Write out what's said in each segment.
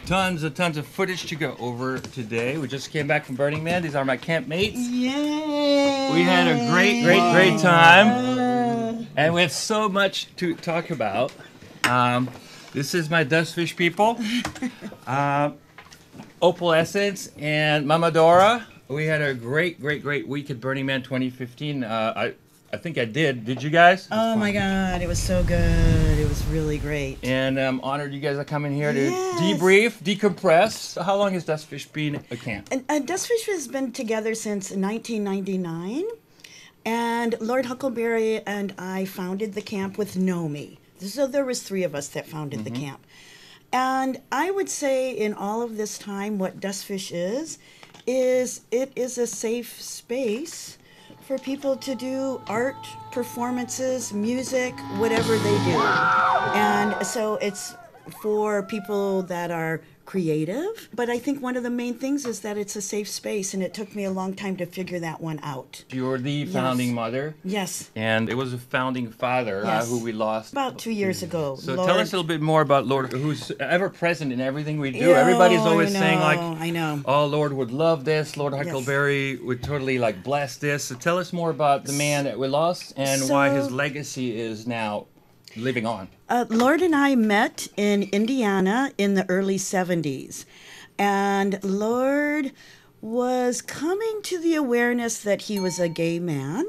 Tons of footage to go over today. We just came back from Burning Man. These are my camp mates. Yay! We had a great time. And we have so much to talk about. This is my Dustfish people. Opal Essence and Mama Dora. We had a great week at Burning Man 2015. I think I did. Did you guys? Oh my God, it was so good. It was really great. And I'm honored you guys are coming here to debrief, decompress. So how long has Dustfish been a camp? Dustfish has been together since 1999. And Lord Huckleberry and I founded the camp with Nomi. So there was 3 of us that founded the camp. And I would say in all of this time, what Dustfish is it is a safe space for people to do art, performances, music, whatever they do. And so it's for people that are creative. But I think one of the main things is that it's a safe space, and it took me a long time to figure that one out. You're the founding mother. Yes. And it was a founding father who we lost about 2 years ago. So Lord. tell us a little bit more about Lord, who's ever present in everything we do. Everybody's always saying like, I know. Oh, Lord would love this. Lord Huckleberry would totally like bless this. So tell us more about the man that we lost and why his legacy is now living on. Lord and I met in Indiana in the early 70s. And Lord was coming to the awareness that he was a gay man.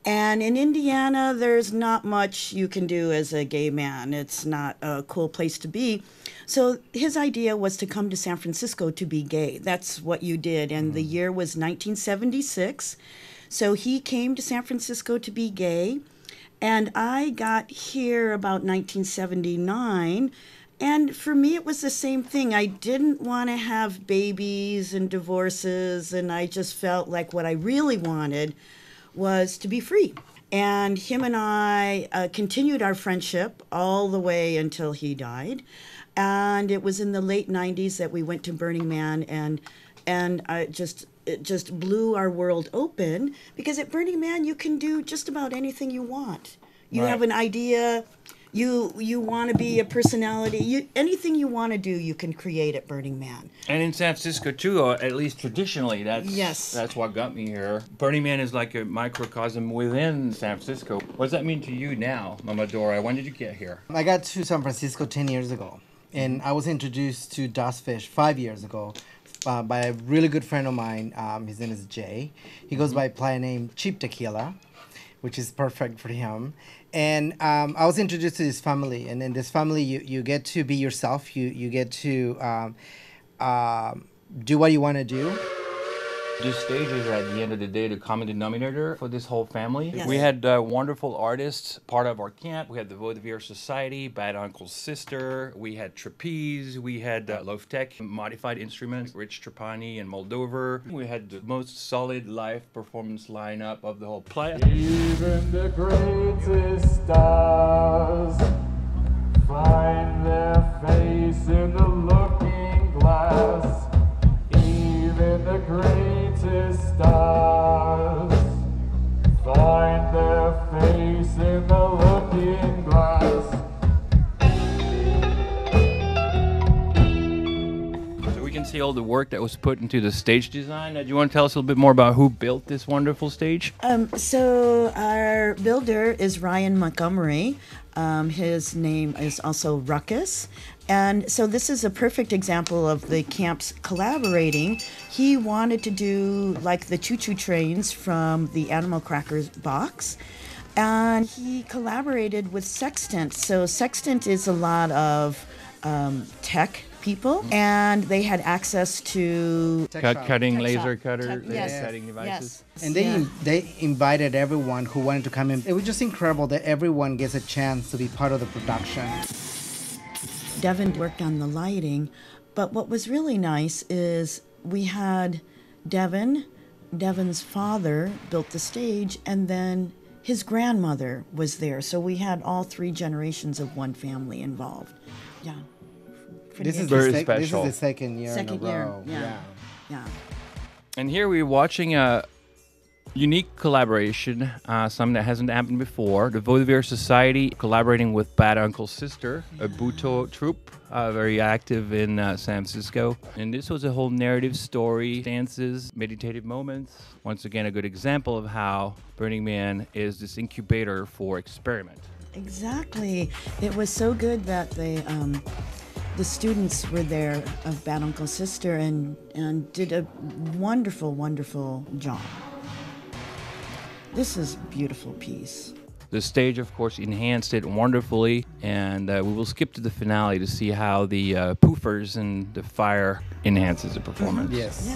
And in Indiana, there's not much you can do as a gay man. It's not a cool place to be. So his idea was to come to San Francisco to be gay. That's what you did. And the year was 1976. So he came to San Francisco to be gay. And I got here about 1979, and for me it was the same thing. I didn't want to have babies and divorces, and I just felt like what I really wanted was to be free. And him and I continued our friendship all the way until he died. And it was in the late 90s that we went to Burning Man, and it just blew our world open, because at Burning Man you can do just about anything you want. You have an idea, you want to be a personality, anything you want to do you can create at Burning Man. And in San Francisco too, at least traditionally, that's what got me here. Burning Man is like a microcosm within San Francisco. What does that mean to you now, Mama Dora? When did you get here? I got to San Francisco 10 years ago, and I was introduced to Dustfish 5 years ago. By a really good friend of mine. His name is Jay. He goes by a play name Cheap Tequila, which is perfect for him. And I was introduced to this family, and in this family you get to be yourself. You get to do what you want to do. This stage is, at the end of the day, the common denominator for this whole family. Yes. We had wonderful artists part of our camp. We had the Vaudeville Society, Bad Uncle's Sister. We had trapeze. We had Loaf Tech, modified instruments, Rich Trapani and Moldover. We had the most solid live performance lineup of the whole play. Even the greatest stars find their face in the looking glass. Even the greatest stars find their face in the looking glass. So we can see all the work that was put into the stage design. Do you want to tell us a little bit more about who built this wonderful stage? So our builder is Ryan Montgomery. His name is also Ruckus. And so this is a perfect example of the camps collaborating. He wanted to do like the choo-choo trains from the Animal Crackers box. And he collaborated with Sextant. So Sextant is a lot of tech people, and they had access to Cutting laser shop. cutter, Yes. cutting devices. Yes. And they invited everyone who wanted to come in. It was just incredible that everyone gets a chance to be part of the production. Devin worked on the lighting, but what was really nice is we had Devin's father built the stage, and then his grandmother was there. So we had all 3 generations of one family involved. Yeah. This is Very the special. This is the second year Second in a year, row. yeah. And here we're watching Unique collaboration, something that hasn't happened before. The Vaudeville Society collaborating with Bad Uncle's Sister, a Buto troupe, very active in San Francisco. And this was a whole narrative story, dances, meditative moments. Once again, a good example of how Burning Man is this incubator for experiment. Exactly. It was so good that the students were there of Bad Uncle's Sister and did a wonderful, wonderful job. This is a beautiful piece. The stage, of course, enhanced it wonderfully, and we will skip to the finale to see how the poofers and the fire enhances the performance. Yes.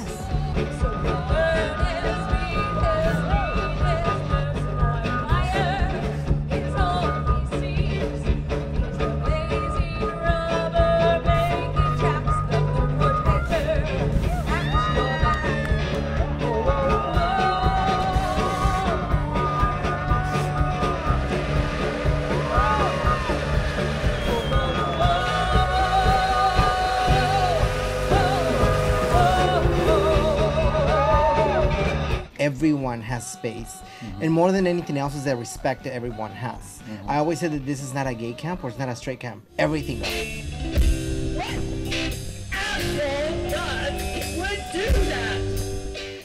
Everyone has space, and more than anything else is the respect that everyone has. I always say that this is not a gay camp or it's not a straight camp. Everything goes.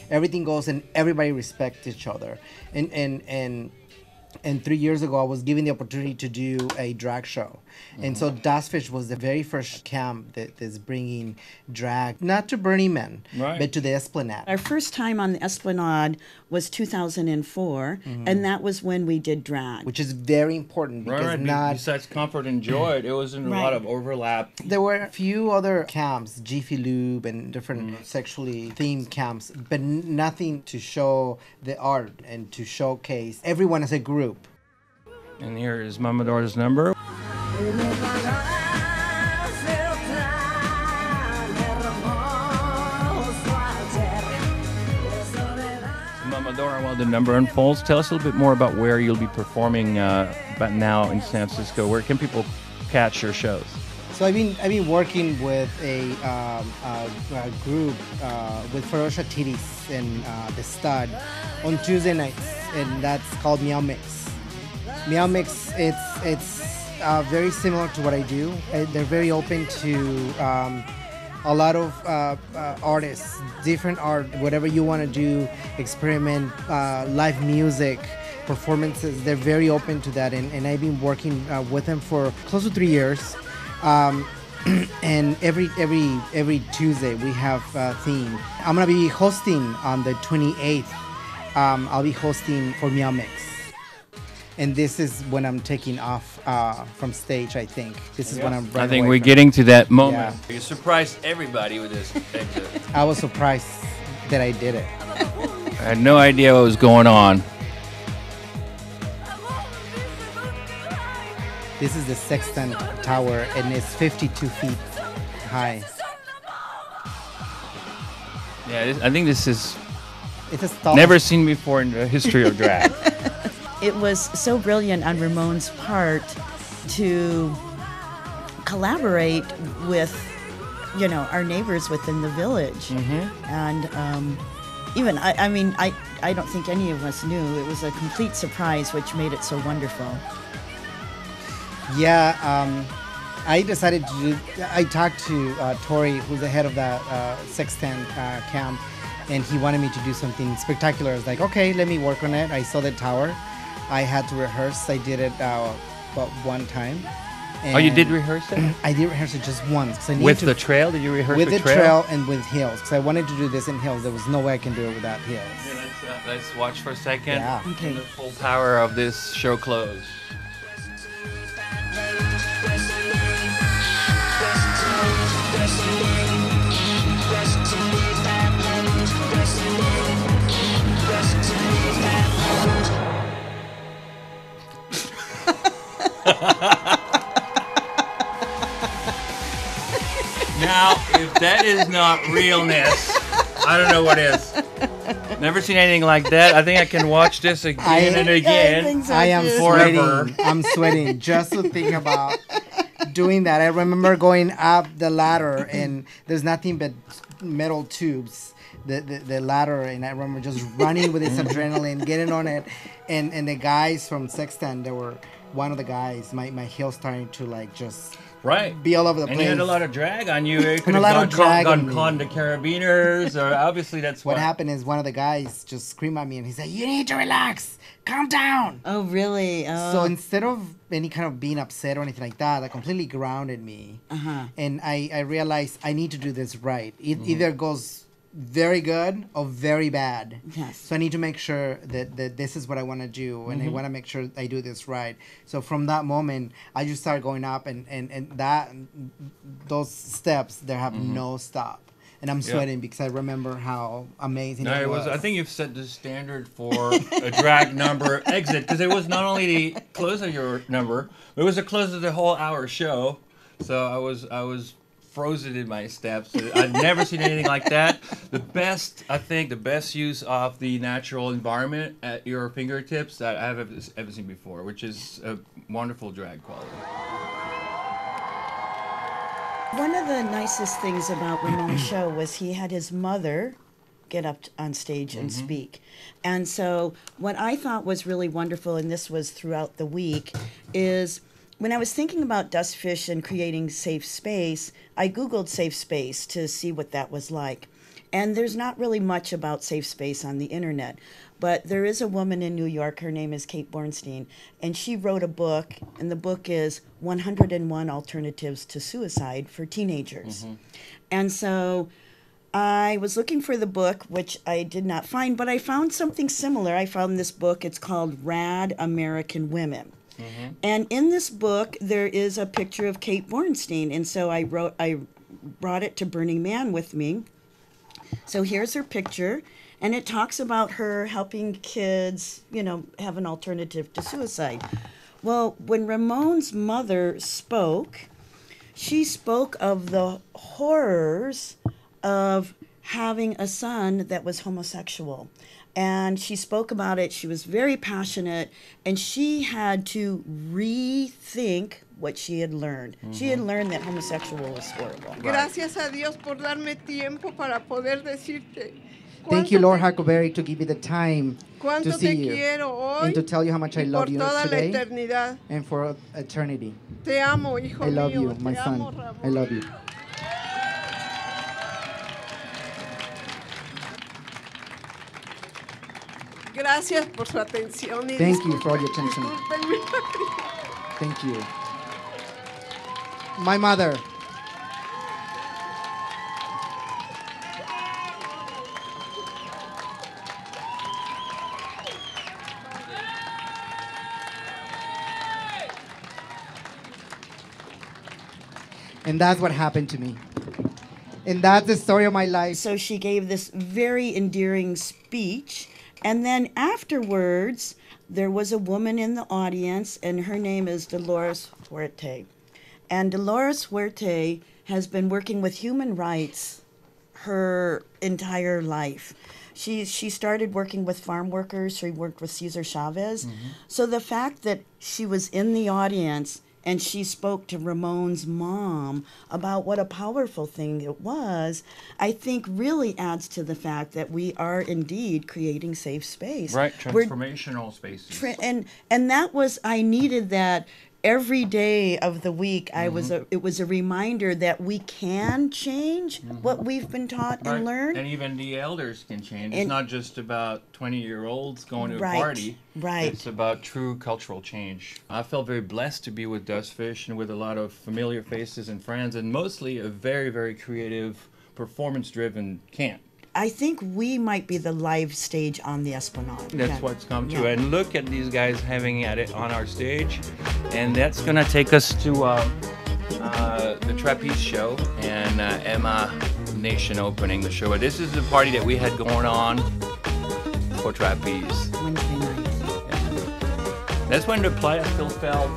Everything goes, and everybody respects each other. And 3 years ago, I was given the opportunity to do a drag show. And so Dustfish was the very first camp that is bringing drag, not to Burning Man, but to the Esplanade. Our first time on the Esplanade was 2004, and that was when we did drag. Which is very important because Besides comfort and joy, it wasn't a lot of overlap. There were a few other camps, Jiffy Lube and different sexually themed camps, but nothing to show the art and to showcase everyone as a group. And here is Mamador's number. Mamador, while the number unfolds, tell us a little bit more about where you'll be performing but now in San Francisco. Where can people catch your shows? So I've been working with a group with Ferocious Titties and the Stud on Tuesday nights, and that's called Meow Mix. Meow Mix, it's very similar to what I do. They're very open to a lot of artists, different art, whatever you want to do, experiment, live music, performances. They're very open to that, and I've been working with them for close to 3 years. And every Tuesday we have a theme. I'm gonna be hosting on the 28th. I'll be hosting for Meow Mix. And this is when I'm taking off from stage, I think. This is when I'm running I think away we're from getting to that moment. Yeah. You surprised everybody with this exit. I was surprised that I did it. I had no idea what was going on. This is the Sextant Tower, and it's 52 feet high. Yeah, I think this is It's a stall. never seen before in the history of drag. It was so brilliant on Ramon's part to collaborate with, our neighbors within the village. And even, I don't think any of us knew. It was a complete surprise, which made it so wonderful. Yeah, I decided to do. I talked to Tori, who's the head of that Sextant camp, and he wanted me to do something spectacular. I was like, okay, let me work on it. I saw the tower. I had to rehearse. I did it about one time. Oh, you did rehearse it? I did rehearse it just once. With the trail? Did you rehearse with the the trail? trail and with heels, because I wanted to do this in heels. There was no way I can do it without heels. Yeah, let's watch for a second. Yeah. Okay. The full power of this show close. Now, if that is not realness, I don't know what is. Never seen anything like that. I think I can watch this again and again. I think so, I am too. Forever. sweating. I'm sweating just to think about doing that. I remember going up the ladder, and there's nothing but metal tubes the ladder, and I remember just running with this adrenaline, getting on it, and the guys from Sexton, they were one of the guys. My heel starting to like just be all over the place. And you had a lot of drag on you. You could And a lot have of drag on gone me. con to carabiners, or obviously that's What happened is one of the guys just screamed at me and he said, "You need to relax, calm down." Oh, really? So instead of any kind of being upset or anything like that, that completely grounded me. And I realized I need to do this right. It either goes very good or very bad. Yes. So I need to make sure that this is what I want to do, and I want to make sure I do this right. So from that moment, I just started going up, and those steps, they have no stop. And I'm sweating because I remember how amazing it was. I think you've set the standard for a drag number exit, because it was not only the close of your number, but it was the close of the whole hour show. So I was frozen in my steps. I've never seen anything like that. The best use of the natural environment at your fingertips that I've ever seen before, which is a wonderful drag quality. One of the nicest things about Ramon's show was he had his mother get up on stage and speak. And so what I thought was really wonderful, and this was throughout the week, is when I was thinking about Dustfish and creating safe space, I Googled safe space to see what that was like. And there's not really much about safe space on the internet. But there is a woman in New York, her name is Kate Bornstein, and she wrote a book, and the book is 101 Alternatives to Suicide for Teenagers. And so I was looking for the book, which I did not find, but I found something similar. I found this book. It's called Rad American Women. And in this book, there is a picture of Kate Bornstein, and so I brought it to Burning Man with me. So here's her picture, and it talks about her helping kids, have an alternative to suicide. Well, when Ramon's mother spoke, she spoke of the horrors of having a son that was homosexual. And she spoke about it. She was very passionate, and she had to rethink what she had learned. She had learned that homosexual was horrible. Gracias a Dios por darme tiempo para poder decirte. Thank you, Lord Huckleberry, to give me the time to see you Quiero and to hoy tell you how much I y love por you toda la today eternidad. and for eternity. Te amo, hijo I love mío. you, my Te son. amo, Ramón. I love you. Gracias por su atención. Y Thank you for all your attention. discúlpenme. Thank you. My mother. And that's what happened to me. And that's the story of my life. So she gave this very endearing speech. And then afterwards, there was a woman in the audience, and her name is Dolores Huerta. And Dolores Huerta has been working with human rights her entire life. She started working with farm workers. She worked with Cesar Chavez. So the fact that she was in the audience and she spoke to Ramon's mom about what a powerful thing it was, I think really adds to the fact that we are indeed creating safe space. Right, We're- transformational spaces. and that was, I needed that every day of the week. It was a reminder that we can change what we've been taught and learned. And even the elders can change. And- It's not just about 20-year-olds going to a Right, party. right. It's about true cultural change. I felt very blessed to be with Dustfish and with a lot of familiar faces and friends, and mostly a very, very creative, performance-driven camp. I think we might be the live stage on the Esplanade. That's Yeah. what's come to. Yeah. And look at these guys having at it on our stage. And that's going to take us to the Trapeze show and Emma Nation opening the show. This is the party that we had going on for Trapeze. Wednesday night. That's when the playa still felt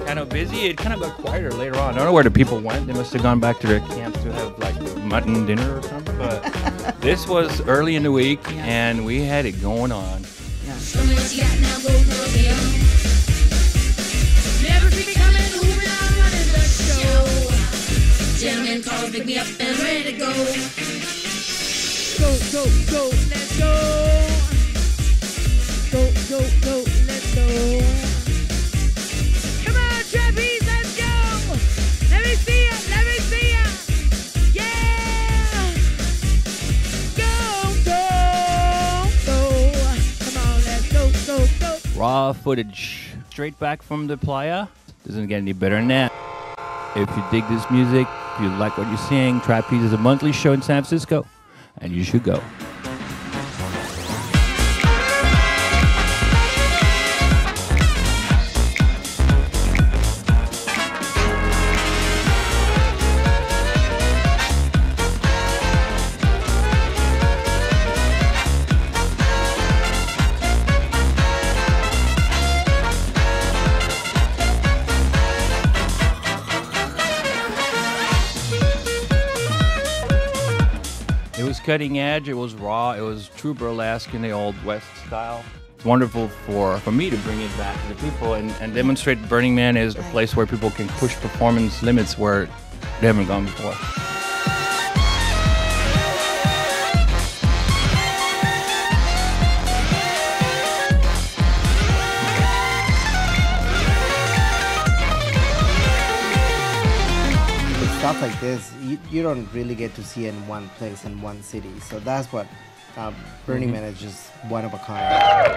kind of busy. It kind of got quieter later on. I don't know where the people went. They must have gone back to their camp to have like mutton dinner or something. But this was early in the week, and we had it going on. Show me what you got now, go girl, be on. Never be coming home when I'm running the show. Gentlemen, call, pick me up and ready to go. go, go, go, let's go. Go, go, go, let's go. Come on, trapeze, let's go. Let me see ya, let me see ya. Yeah. Go, go, go. Come on, let's go, go, go. Raw footage straight back from the playa. Doesn't get any better than that. If you dig this music, if you like what you're seeing, Trapeze is a monthly show in San Francisco, and you should go. It was cutting edge, it was raw, it was true burlesque in the old West style. It's wonderful for me to bring it back to the people and demonstrate Burning Man is a place where people can push performance limits where they haven't gone before. Stuff like this, you don't really get to see in one place, in one city. So that's what Burning Man is just one of a kind.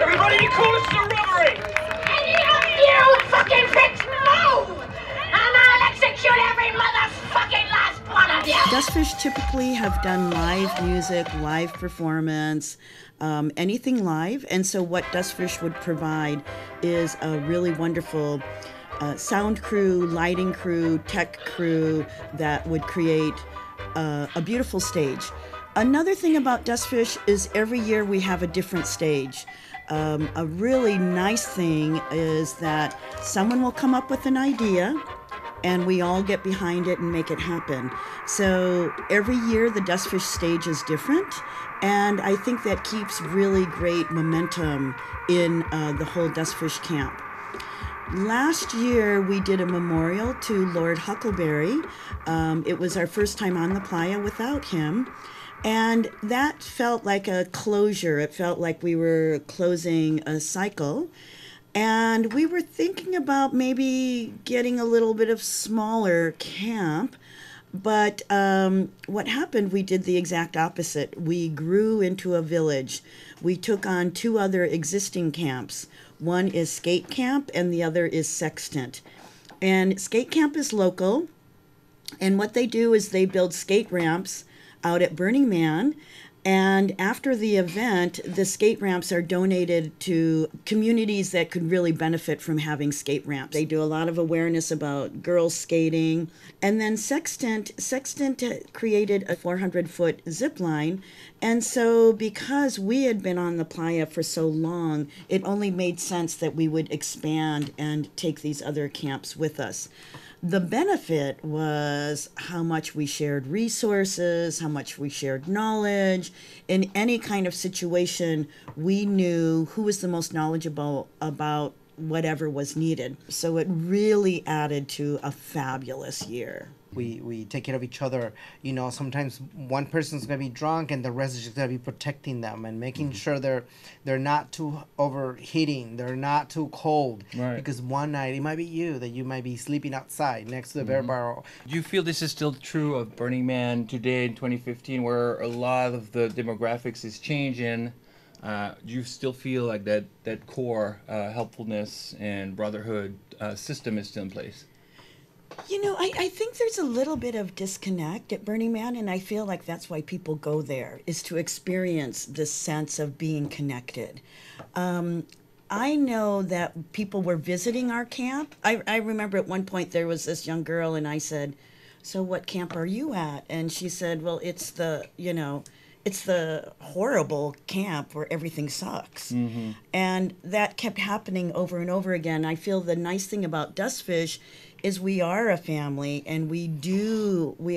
Everybody be cool, it's the robbery! Any of you fucking pricks move! And I'll execute every motherfucking last one of you! Dustfish typically have done live music, live performance, anything live. And so what Dustfish would provide is a really wonderful sound crew, lighting crew, tech crew that would create a beautiful stage. Another thing about Dustfish is every year we have a different stage. A really nice thing is that someone will come up with an idea and we all get behind it and make it happen. So every year the Dustfish stage is different, and I think that keeps really great momentum in the whole Dustfish camp. Last year, we did a memorial to Lord Huckleberry. It was our first time on the playa without him. And that felt like a closure. It felt like we were closing a cycle. And we were thinking about maybe getting a little bit of smaller camp. But what happened, we did the exact opposite. We grew into a village. We took on 2 other existing camps. One is Skate Camp and the other is Sextant. And Skate Camp is local. And what they do is they build skate ramps out at Burning Man. And after the event, the skate ramps are donated to communities that could really benefit from having skate ramps. They do a lot of awareness about girls skating. And then Sextant created a 400-foot zip line. And so because we had been on the playa for so long, it only made sense that we would expand and take these other camps with us. The benefit was how much we shared resources, how much we shared knowledge. In any kind of situation, we knew who was the most knowledgeable about whatever was needed. So it really added to a fabulous year. We take care of each other. You know, sometimes one person's gonna be drunk and the rest is just gonna be protecting them and making sure they're not too overheating, they're not too cold. Right. Because one night it might be you that you might be sleeping outside next to the bear barrel. Do you feel this is still true of Burning Man today in 2015, where a lot of the demographics is changing? Do you still feel like that core helpfulness and brotherhood system is still in place? You know, I think there's a little bit of disconnect at Burning Man, and I feel like that's why people go there, is to experience this sense of being connected. I know that people were visiting our camp. I remember at one point there was this young girl, and I said, "So what camp are you at?" And she said, "Well, it's the horrible camp where everything sucks." Mm-hmm. And that kept happening over and over again. I feel the nice thing about Dustfish is we are a family, and we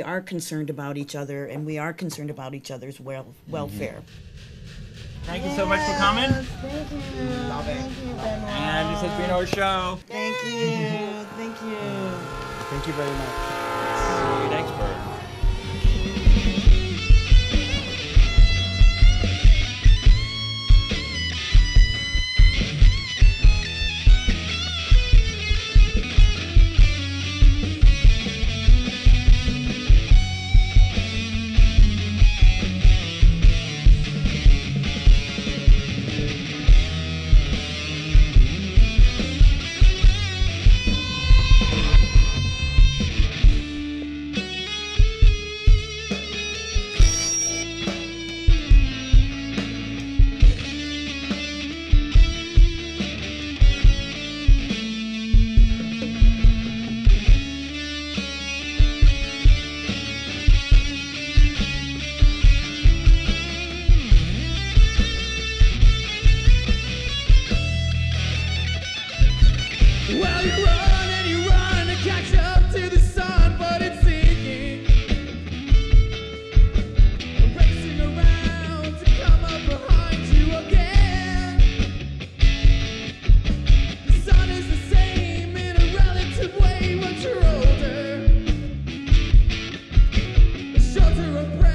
are concerned about each other, and we are concerned about each other's welfare. Thank you so much for coming. Thank you. Love it. Thank you, Benoit. And this has been our show. Thank you. Thank you. Thank you very much. See you next bird. to a